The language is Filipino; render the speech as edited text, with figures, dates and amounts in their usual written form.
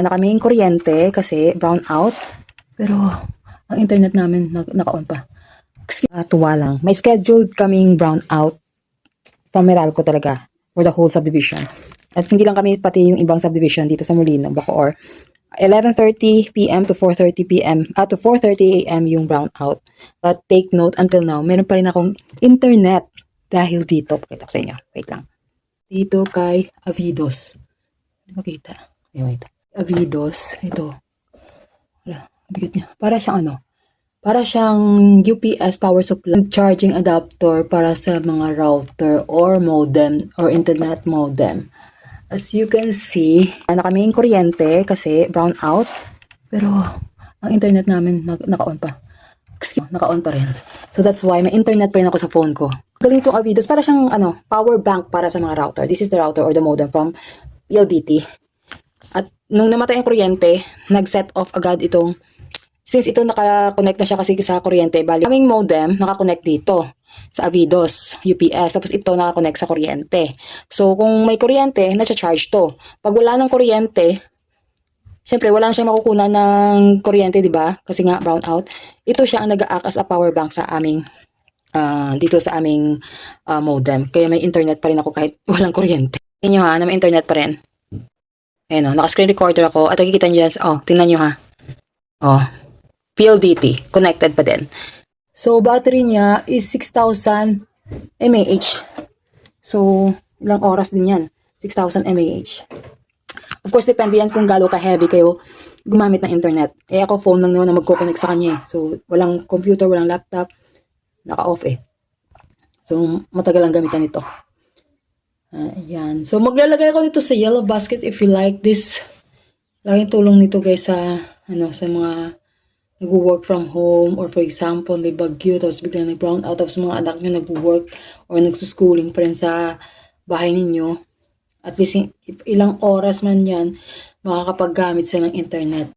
Na kaming kuryente kasi brown out. Pero ang internet namin naka-on pa. Tuwa lang. May scheduled kaming brown out from Meralco talaga for the whole subdivision. At hindi lang kami, pati yung ibang subdivision dito sa Molino, Bacoor. 11:30 p.m. to 4:30 p.m. To 4:30 a.m. yung brown out. But take note, until now, meron pa rin akong internet dahil dito. Pakita ko sa inyo. Wait lang. Dito kay Avidos. Hindi makita. Wait. Avidos. Ito. Wala. Bigat niya. Para siyang UPS power supply. Charging adapter para sa mga router or modem or internet modem. As you can see, na kaming kuryente kasi brown out. Pero ang internet namin naka-on pa. Naka-on pa rin. So that's why may internet pa rin ako sa phone ko. Galing itong Avidos. Para siyang power bank para sa mga router. This is the router or the modem from PLDT. At nung namatay ang kuryente, nag-set off agad itong, since ito naka-connect na siya kasi sa kuryente, bali aming modem naka-connect dito sa Avidos, UPS, tapos ito naka-connect sa kuryente. So kung may kuryente, nasa-charge to. Pag wala ng kuryente, syempre wala na siyang makukunan ng kuryente, di ba? Kasi nga brown out. Ito siya ang nag-act as a power bank sa aming dito sa aming modem. Kaya may internet pa rin ako kahit walang kuryente. Tingnan nyo ha, na may internet pa rin. Ayan o, naka-screen recorder ako. At nakikita nyo dyan, tingnan nyo ha. PLDT, connected pa din. So, battery niya is 6,000 mAh. So, ilang oras din yan? 6,000 mAh. Of course, depende yan kung gaano ka-heavy kayo gumamit ng internet. Ako, phone lang naman na magko-connect sa kanya. So, walang computer, walang laptop. Naka-off So, matagal ang gamitan nito. Ayan. So, maglalagay ako nito sa yellow basket if you like this. Laking tulong nito guys sa, sa mga nag-work from home or for example, may bagyo tapos biglang nag-brown out tapos mga anak nyo nag-work or nagsuschooling pa rin sa bahay ninyo. At least, if ilang oras man yan, makakapaggamit sila ng internet.